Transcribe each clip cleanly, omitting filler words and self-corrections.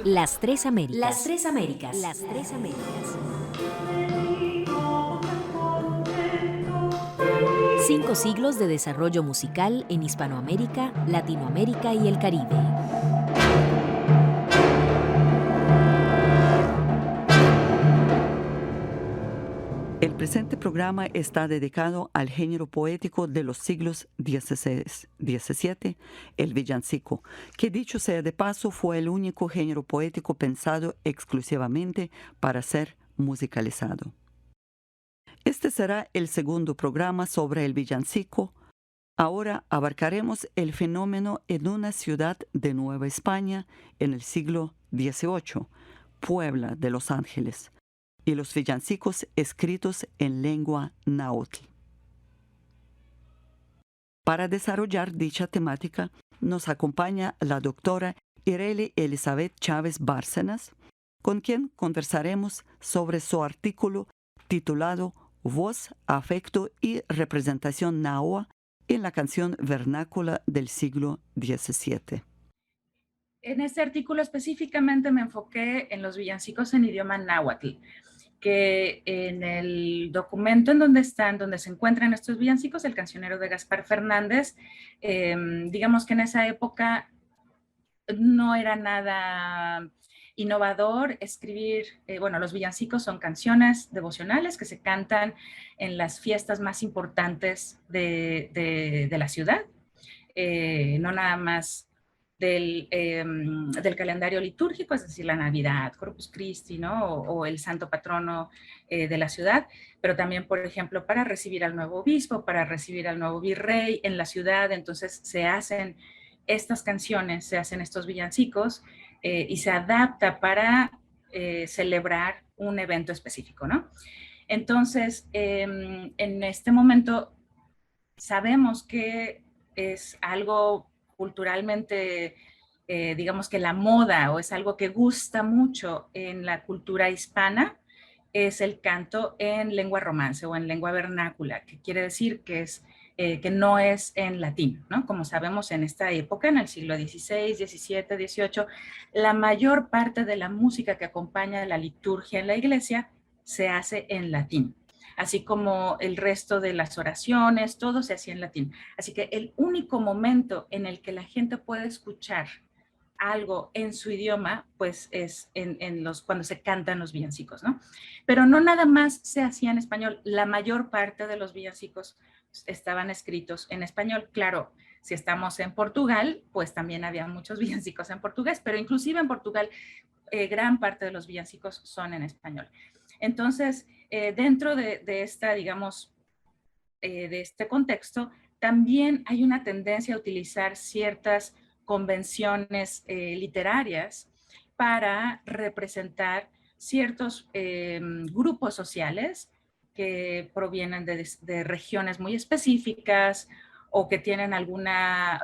Las Tres Américas. Las Tres Américas. Las Tres Américas. 5 siglos de desarrollo musical en Hispanoamérica, Latinoamérica y el Caribe. El presente programa está dedicado al género poético de los siglos XVI, el villancico, que dicho sea de paso fue el único género poético pensado exclusivamente para ser musicalizado. Este será el segundo programa sobre el villancico. Ahora abarcaremos el fenómeno en una ciudad de Nueva España en el siglo XVIII, Puebla de Los Ángeles, y los villancicos escritos en lengua náhuatl. Para desarrollar dicha temática, nos acompaña la doctora Ireli Elizabeth Chávez Bárcenas, con quien conversaremos sobre su artículo titulado Voz, Afecto y Representación Nahua en la canción vernácula del siglo XVII. En este artículo específicamente me enfoqué en los villancicos en idioma náhuatl, que en el documento en donde se encuentran estos villancicos, el cancionero de Gaspar Fernández, digamos que en esa época no era nada innovador escribir, los villancicos son canciones devocionales que se cantan en las fiestas más importantes de la ciudad, no nada más del calendario litúrgico, es decir, la Navidad, Corpus Christi, ¿no? O el santo patrono de la ciudad, pero también, por ejemplo, para recibir al nuevo obispo, para recibir al nuevo virrey en la ciudad. Entonces se hacen estas canciones, se hacen estos villancicos y se adapta para celebrar un evento específico, ¿no? Entonces, en este momento sabemos que es algo culturalmente, digamos que la moda, o es algo que gusta mucho en la cultura hispana, es el canto en lengua romance o en lengua vernácula, que quiere decir que que no es en latín, ¿no? Como sabemos, en esta época, en el siglo XVI, XVII, XVIII, la mayor parte de la música que acompaña la liturgia en la iglesia se hace en latín, así como el resto de las oraciones, todo se hacía en latín. Así que el único momento en el que la gente puede escuchar algo en su idioma, pues es cuando se cantan los villancicos, ¿no? Pero no nada más se hacía en español, la mayor parte de los villancicos estaban escritos en español. Claro, si estamos en Portugal, pues también había muchos villancicos en portugués, pero inclusive en Portugal gran parte de los villancicos son en español. Entonces, dentro de esta, digamos, de este contexto, también hay una tendencia a utilizar ciertas convenciones literarias para representar ciertos grupos sociales que provienen de regiones muy específicas o que tienen alguna,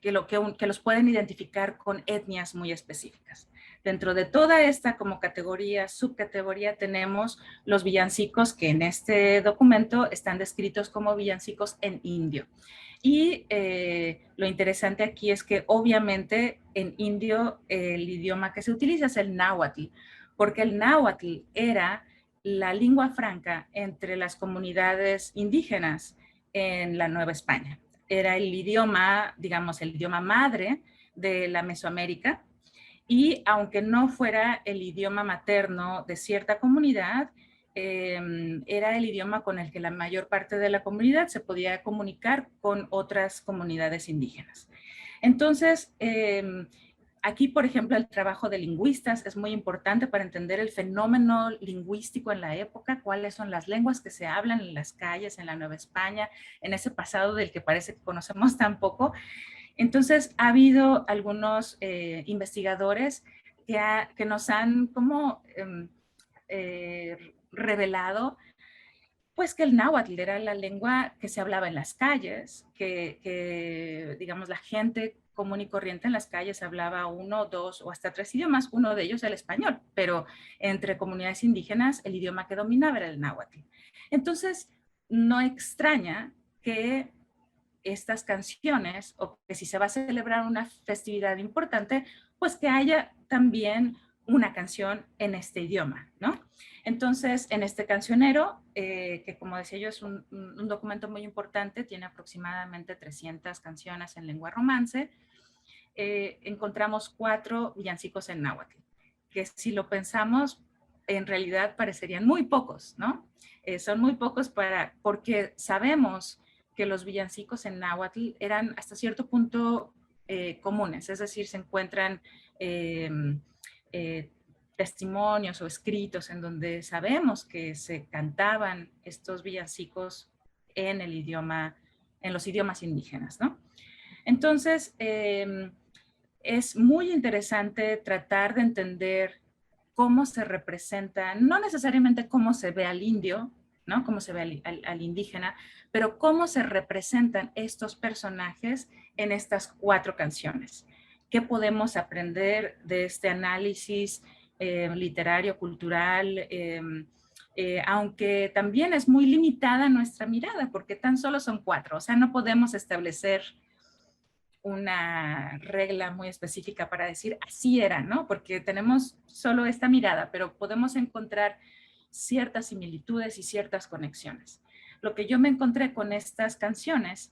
que los pueden identificar con etnias muy específicas. Dentro de toda esta como categoría, subcategoría, tenemos los villancicos que en este documento están descritos como villancicos en indio. Y lo interesante aquí es que obviamente en indio el idioma que se utiliza es el náhuatl, porque el náhuatl era la lengua franca entre las comunidades indígenas en la Nueva España. Era el idioma, digamos, el idioma madre de la Mesoamérica, y aunque no fuera el idioma materno de cierta comunidad, era el idioma con el que la mayor parte de la comunidad se podía comunicar con otras comunidades indígenas. Entonces, aquí, por ejemplo, el trabajo de lingüistas es muy importante para entender el fenómeno lingüístico en la época, cuáles son las lenguas que se hablan en las calles, en la Nueva España, en ese pasado del que parece que conocemos tan poco. Entonces, ha habido algunos investigadores que nos han como revelado pues que el náhuatl era la lengua que se hablaba en las calles, que digamos la gente común y corriente en las calles hablaba 1, 2 o hasta 3 idiomas, uno de ellos el español, pero entre comunidades indígenas el idioma que dominaba era el náhuatl. Entonces, no extraña que estas canciones, o que si se va a celebrar una festividad importante, pues que haya también una canción en este idioma, ¿no? Entonces, en este cancionero, que como decía yo es un documento muy importante, tiene aproximadamente 300 canciones en lengua romance, encontramos 4 villancicos en náhuatl, que si lo pensamos, en realidad parecerían muy pocos, ¿no? Son muy pocos porque sabemos que los villancicos en náhuatl eran hasta cierto punto comunes, es decir, se encuentran testimonios o escritos en donde sabemos que se cantaban estos villancicos en el idioma, en los idiomas indígenas, ¿no? Entonces, es muy interesante tratar de entender cómo se representa, no necesariamente cómo se ve al indio, ¿no? Cómo se ve al indígena, pero cómo se representan estos personajes en estas 4 canciones. ¿Qué podemos aprender de este análisis literario, cultural? Aunque también es muy limitada nuestra mirada, porque tan solo son 4, o sea, no podemos establecer una regla muy específica para decir así era, ¿no? Porque tenemos solo esta mirada, pero podemos encontrar ciertas similitudes y ciertas conexiones. Lo que yo me encontré con estas canciones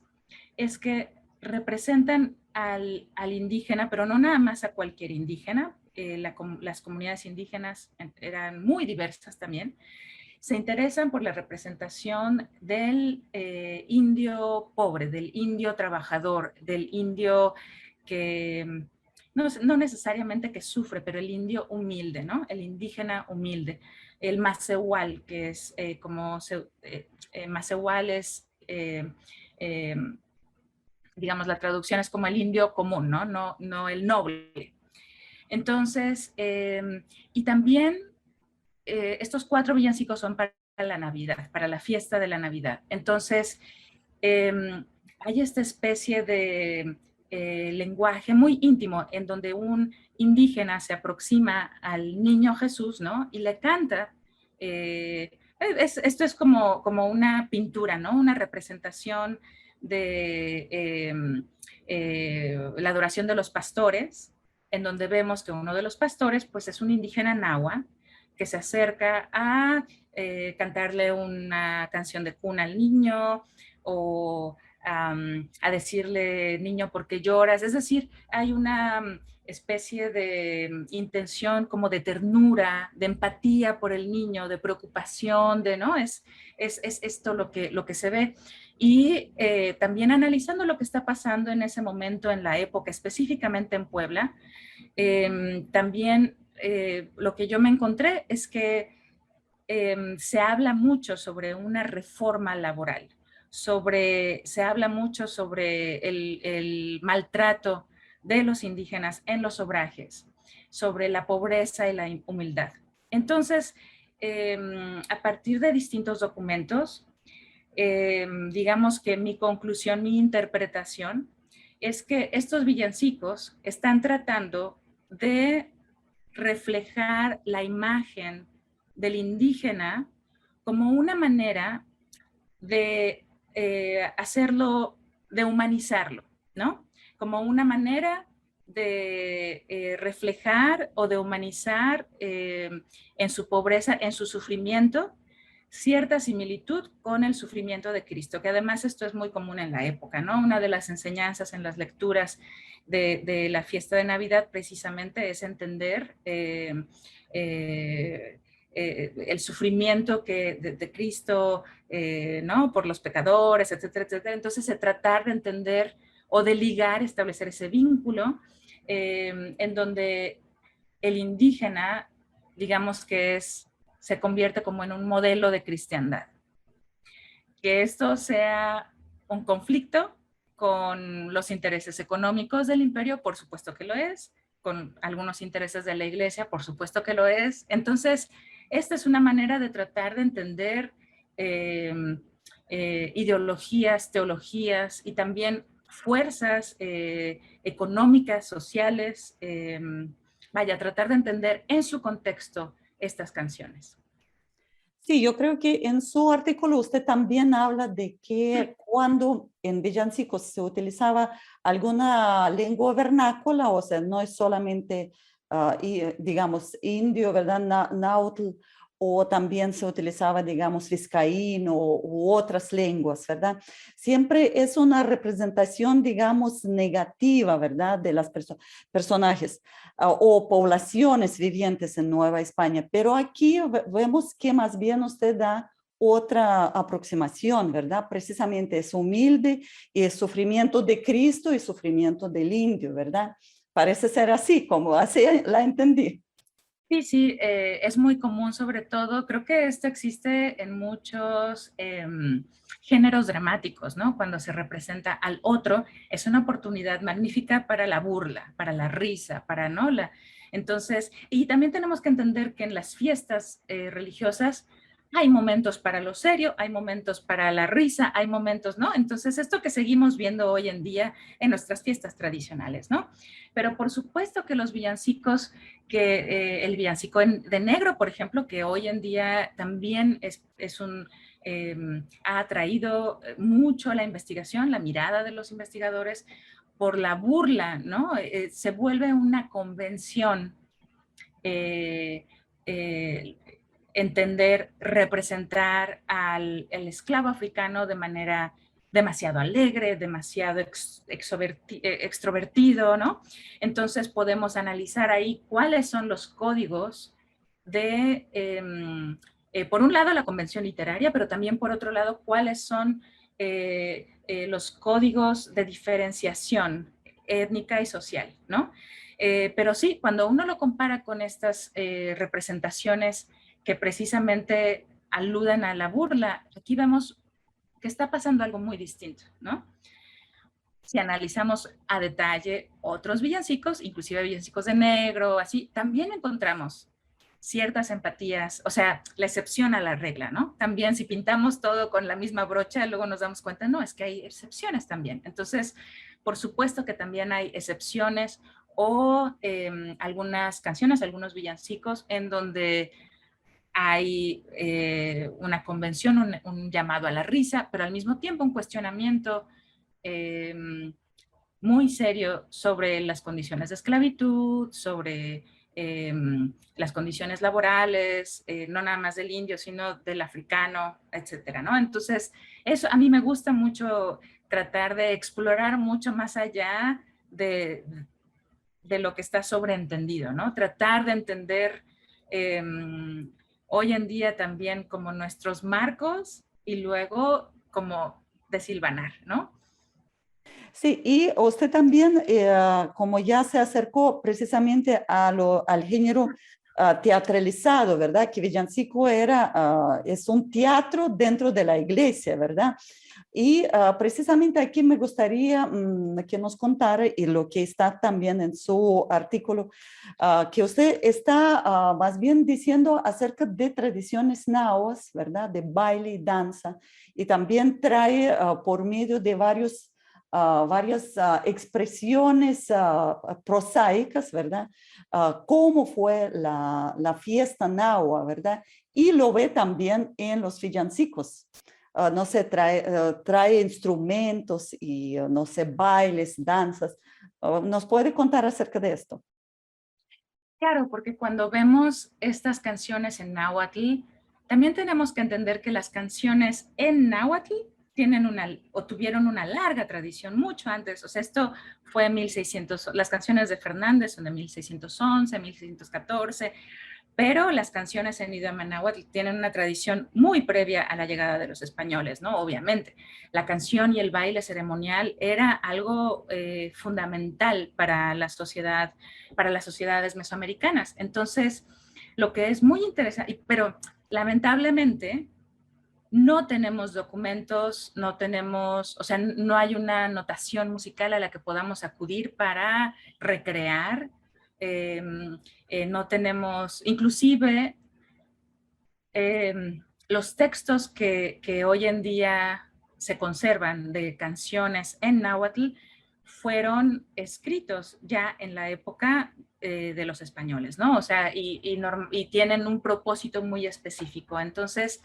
es que representan al indígena, pero no nada más a cualquier indígena. Las comunidades indígenas eran muy diversas también. Se interesan por la representación del indio pobre, del indio trabajador, del indio que no necesariamente que sufre, pero el indio humilde, ¿no? El indígena humilde. El macehual, que es macehual es, digamos, la traducción es como el indio común, ¿no? No el noble. Entonces, y también estos 4 villancicos son para la Navidad, para la fiesta de la Navidad. Entonces, hay esta especie de lenguaje muy íntimo en donde un indígena se aproxima al niño Jesús, ¿no? Y le canta. Esto es como una pintura, ¿no? Una representación de la adoración de los pastores, en donde vemos que uno de los pastores, pues es un indígena nahua, que se acerca a cantarle una canción de cuna al niño o a decirle, niño, ¿por qué lloras? Es decir, hay una especie de intención como de ternura, de empatía por el niño, de preocupación, ¿no? Es esto lo que se ve. Y también analizando lo que está pasando en ese momento, en la época, específicamente en Puebla, también lo que yo me encontré es que se habla mucho sobre una reforma laboral, se habla mucho sobre el maltrato de los indígenas en los obrajes, sobre la pobreza y la humildad. Entonces, a partir de distintos documentos, digamos que mi conclusión, mi interpretación, es que estos villancicos están tratando de reflejar la imagen del indígena como una manera de hacerlo, de humanizarlo, ¿no? Como una manera de reflejar o de humanizar en su pobreza, en su sufrimiento, cierta similitud con el sufrimiento de Cristo, que además esto es muy común en la época, ¿no? Una de las enseñanzas en las lecturas de la fiesta de Navidad precisamente es entender el sufrimiento de Cristo, ¿no? Por los pecadores, etcétera, etcétera. Entonces, tratar de entender o de ligar, establecer ese vínculo en donde el indígena, digamos que se convierte como en un modelo de cristiandad. Que esto sea un conflicto con los intereses económicos del imperio, por supuesto que lo es, con algunos intereses de la iglesia, por supuesto que lo es. Entonces, esta es una manera de tratar de entender ideologías, teologías y también fuerzas económicas, sociales, vaya, tratar de entender en su contexto estas canciones. Sí, yo creo que en su artículo usted también habla de que cuando en villancicos se utilizaba alguna lengua vernácula, o sea, no es solamente, digamos, indio, ¿verdad? Náhuatl, o también se utilizaba, digamos, vizcaíno u otras lenguas, ¿verdad? Siempre es una representación, digamos, negativa, ¿verdad? De las personajes o poblaciones vivientes en Nueva España. Pero aquí vemos que más bien usted da otra aproximación, ¿verdad? Precisamente es humilde y es sufrimiento de Cristo y sufrimiento del indio, ¿verdad? Parece ser así, como así la entendí. Sí, sí, es muy común, sobre todo, creo que esto existe en muchos géneros dramáticos, ¿no? Cuando se representa al otro, es una oportunidad magnífica para la burla, para la risa, para, ¿no? Entonces, y también tenemos que entender que en las fiestas religiosas hay momentos para lo serio, hay momentos para la risa, hay momentos, ¿no? Entonces, esto que seguimos viendo hoy en día en nuestras fiestas tradicionales, ¿no? Pero por supuesto que los villancicos que el villancico de negro, por ejemplo, que hoy en día también ha atraído mucho la investigación, la mirada de los investigadores por la burla, ¿no? Se vuelve una convención eh, eh, entender, representar al esclavo africano de manera demasiado alegre, demasiado extrovertido, ¿no? Entonces podemos analizar ahí cuáles son los códigos de, por un lado, la convención literaria, pero también por otro lado, cuáles son los códigos de diferenciación étnica y social, ¿no? Pero sí, cuando uno lo compara con estas representaciones que precisamente aluden a la burla, aquí vemos que está pasando algo muy distinto, ¿no? Si analizamos a detalle otros villancicos, inclusive villancicos de negro, así, también encontramos ciertas empatías, o sea, la excepción a la regla, ¿no? También si pintamos todo con la misma brocha, luego nos damos cuenta, no, es que hay excepciones también. Entonces, por supuesto que también hay excepciones o algunas canciones, algunos villancicos en donde hay una convención, un llamado a la risa, pero al mismo tiempo un cuestionamiento eh, muy serio sobre las condiciones de esclavitud, sobre las condiciones laborales, no nada más del indio, sino del africano, etcétera, ¿no? Entonces, eso a mí me gusta mucho tratar de explorar mucho más allá de lo que está sobreentendido, ¿no? Tratar de entender hoy en día también como nuestros marcos y luego como desilvanar, ¿no? Sí, y usted también, como ya se acercó precisamente al género teatralizado, ¿verdad? Que villancico es un teatro dentro de la iglesia, ¿verdad? Y precisamente aquí me gustaría que nos contara, y lo que está también en su artículo, que usted está más bien diciendo acerca de tradiciones nahuas, ¿verdad? De baile y danza, y también trae por medio de varias expresiones prosaicas, ¿verdad? Cómo fue la fiesta nahua, ¿verdad? Y lo ve también en los villancicos. No sé, trae instrumentos y, no sé, bailes, danzas. ¿Nos puede contar acerca de esto? Claro, porque cuando vemos estas canciones en náhuatl, también tenemos que entender que las canciones en náhuatl tuvieron una larga tradición mucho antes. O sea, esto fue en 1600, las canciones de Fernández son de 1611, 1614, pero las canciones en idioma náhuatl tienen una tradición muy previa a la llegada de los españoles, ¿no? Obviamente, la canción y el baile ceremonial era algo fundamental para la sociedad, para las sociedades mesoamericanas. Entonces, lo que es muy interesante, pero lamentablemente no tenemos documentos, no tenemos, o sea, no hay una notación musical a la que podamos acudir para recrear. Eh, no tenemos, inclusive los textos que hoy en día se conservan de canciones en náhuatl fueron escritos ya en la época de los españoles, ¿no? O sea, y tienen un propósito muy específico. Entonces,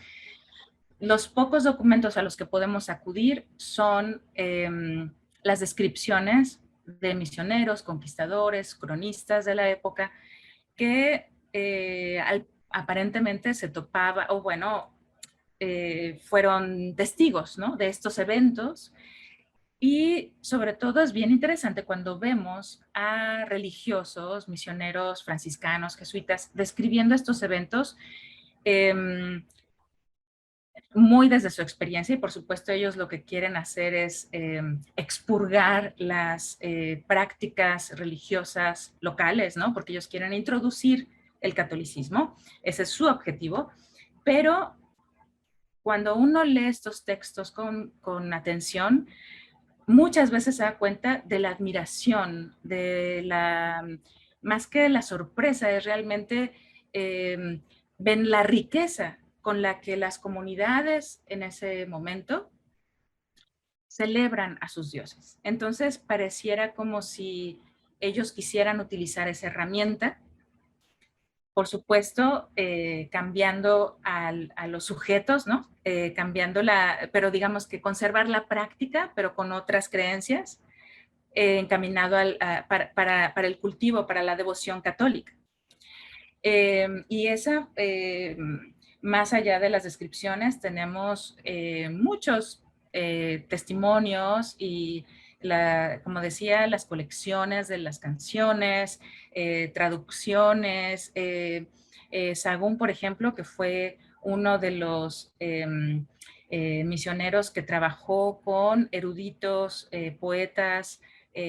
los pocos documentos a los que podemos acudir son las descripciones de misioneros, conquistadores, cronistas de la época, que aparentemente se topaba, o bueno, fueron testigos, ¿no?, de estos eventos. Y sobre todo es bien interesante cuando vemos a religiosos, misioneros, franciscanos, jesuitas, describiendo estos eventos muy desde su experiencia, y por supuesto ellos lo que quieren hacer es expurgar las prácticas religiosas locales, ¿no? Porque ellos quieren introducir el catolicismo, ese es su objetivo, pero cuando uno lee estos textos con atención, muchas veces se da cuenta de la admiración, más que de la sorpresa, es realmente ven la riqueza con la que las comunidades en ese momento celebran a sus dioses. Entonces pareciera como si ellos quisieran utilizar esa herramienta, por supuesto, cambiando a los sujetos, ¿no? Pero digamos que conservar la práctica, pero con otras creencias, encaminado para el cultivo, para la devoción católica. Y esa, más allá de las descripciones, tenemos muchos testimonios y, como decía, las colecciones de las canciones, traducciones. Sahagún, por ejemplo, que fue uno de los misioneros que trabajó con eruditos, poetas,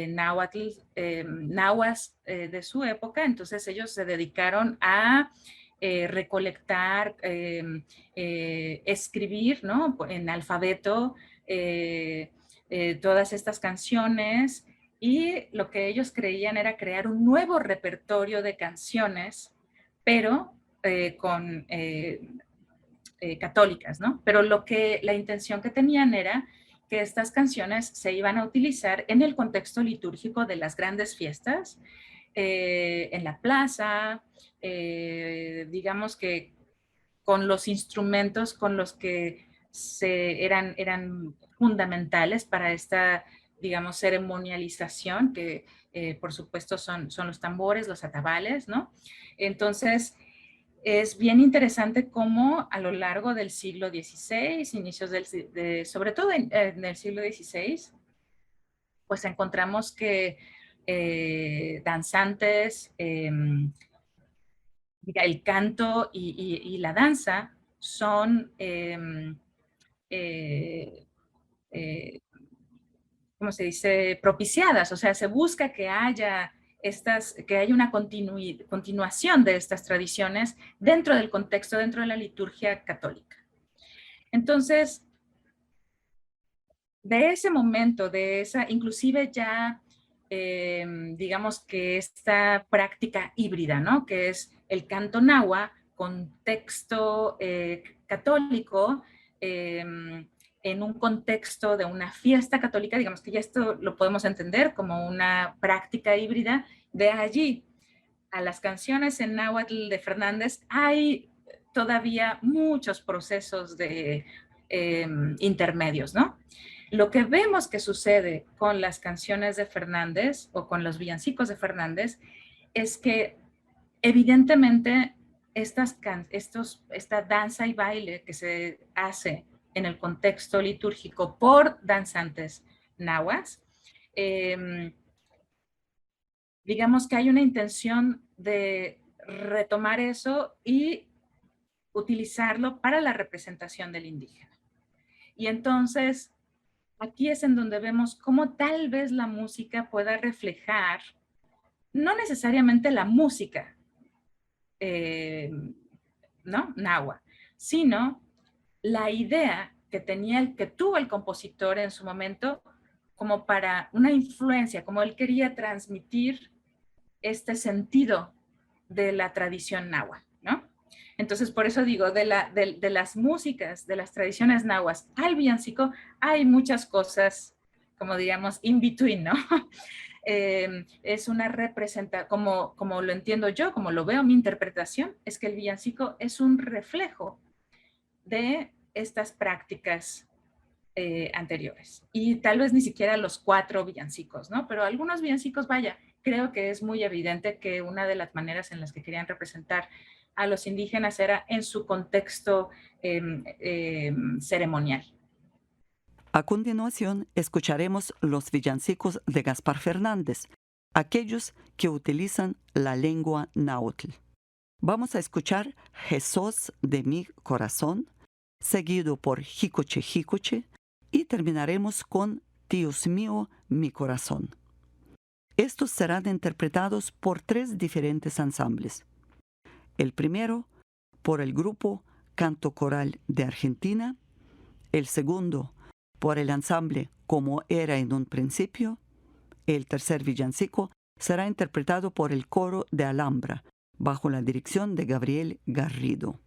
nahuas de su época, entonces ellos se dedicaron a recolectar, escribir, ¿no?, en alfabeto todas estas canciones, y lo que ellos creían era crear un nuevo repertorio de canciones, pero con católicas, ¿no? Pero la intención que tenían era que estas canciones se iban a utilizar en el contexto litúrgico de las grandes fiestas, en la plaza, digamos que con los instrumentos con los que eran fundamentales para esta, digamos, ceremonialización, que por supuesto son los tambores, los atabales, ¿no? Entonces, es bien interesante cómo a lo largo del siglo XVI, inicios sobre todo en el siglo XVI, pues encontramos que danzantes, el canto y la danza son, ¿cómo se dice?, propiciadas. O sea, se busca que haya una continuación de estas tradiciones dentro del contexto, dentro de la liturgia católica. Entonces, de ese momento, inclusive ya, digamos que esta práctica híbrida, ¿no?, que es el canto náhuatl con texto católico, en un contexto de una fiesta católica, digamos que ya esto lo podemos entender como una práctica híbrida. De allí a las canciones en náhuatl de Fernández hay todavía muchos procesos de intermedios, ¿no? Lo que vemos que sucede con las canciones de Fernández o con los villancicos de Fernández es que evidentemente esta danza y baile que se hace en el contexto litúrgico por danzantes nahuas, digamos que hay una intención de retomar eso y utilizarlo para la representación del indígena. Y entonces, aquí es en donde vemos cómo tal vez la música pueda reflejar, no necesariamente la música, ¿no?, náhuatl, sino la idea que tuvo el compositor en su momento, como para una influencia, como él quería transmitir este sentido de la tradición náhuatl, ¿no? Entonces, por eso digo, de las músicas, de las tradiciones nahuas al villancico, hay muchas cosas como digamos, in between, ¿no? Es una representación, como lo entiendo yo, como lo veo, mi interpretación, es que el villancico es un reflejo de estas prácticas anteriores. Y tal vez ni siquiera los 4 villancicos, ¿no? Pero algunos villancicos, vaya, creo que es muy evidente que una de las maneras en las que querían representar a los indígenas era en su contexto ceremonial. A continuación, escucharemos los villancicos de Gaspar Fernández, aquellos que utilizan la lengua náhuatl. Vamos a escuchar Jesús de mi corazón, seguido por Jicoche Jicoche, y terminaremos con Dios mío, mi corazón. Estos serán interpretados por 3 diferentes ensambles. El primero, por el grupo Canto Coral de Argentina. El segundo, por el ensamble Como era en un principio. El tercer villancico será interpretado por el coro de Alhambra, bajo la dirección de Gabriel Garrido.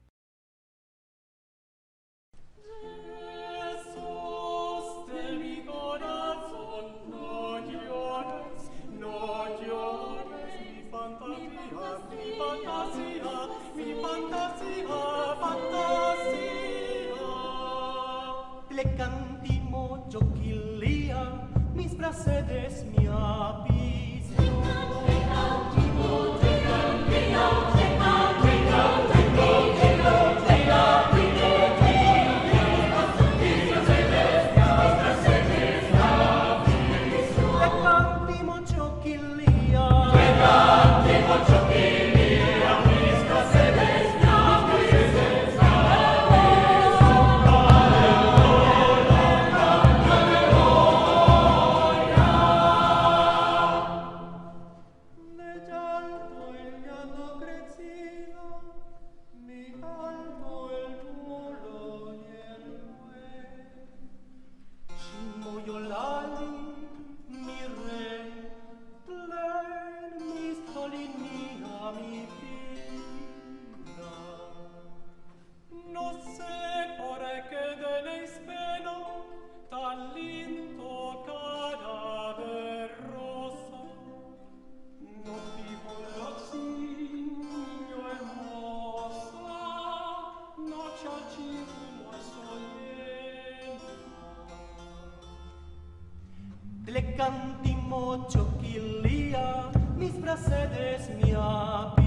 Le cantimo giochillia, mis bracedes mi abismo. Le cantimo giochillia, mis bracedes mi abismo.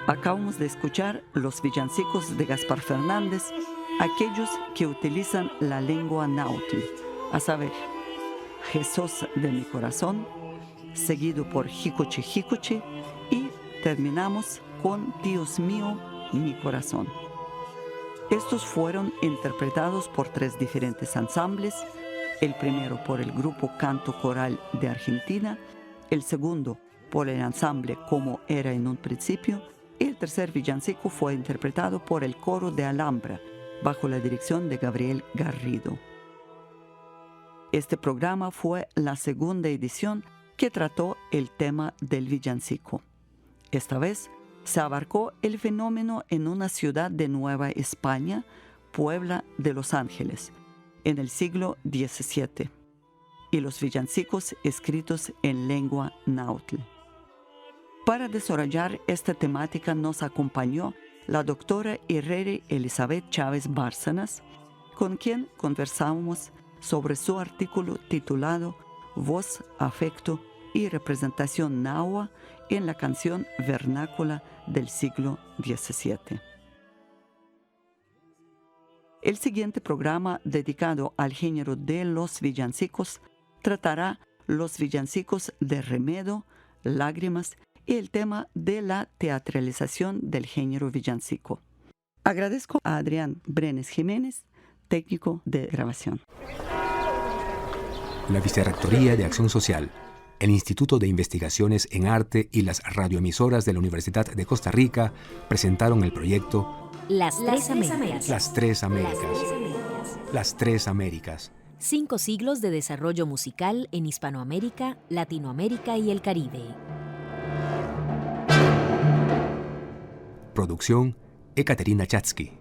Acabamos de escuchar los villancicos de Gaspar Fernández, aquellos que utilizan la lengua náhuatl, a saber, Jesús de mi corazón, seguido por Jicoche Jicoche, y terminamos con Dios mío, mi corazón. Estos fueron interpretados por 3 diferentes ensambles, el primero por el grupo Canto Coral de Argentina, el segundo por el ensamble Como era en un principio, y el tercer villancico fue interpretado por el coro de Alhambra, bajo la dirección de Gabriel Garrido. Este programa fue la segunda edición que trató el tema del villancico. Esta vez se abarcó el fenómeno en una ciudad de Nueva España, Puebla de Los Ángeles, en el siglo XVII, y los villancicos escritos en lengua náhuatl. Para desarrollar esta temática nos acompañó la doctora Irere Elizabeth Chávez Bárcenas, con quien conversamos sobre su artículo titulado Voz, Afecto y Representación Nahua en la canción vernácula del siglo XVII. El siguiente programa dedicado al género de los villancicos tratará los villancicos de remedo, lágrimas y el tema de la teatralización del género villancico. Agradezco a Adrián Brenes Jiménez, técnico de grabación. La Vicerrectoría de Acción Social, el Instituto de Investigaciones en Arte y las radioemisoras de la Universidad de Costa Rica presentaron el proyecto Las Tres Américas. Las Tres Américas. Las Tres Américas. 5 siglos de desarrollo musical en Hispanoamérica, Latinoamérica y el Caribe. Producción: Ekaterina Chatsky.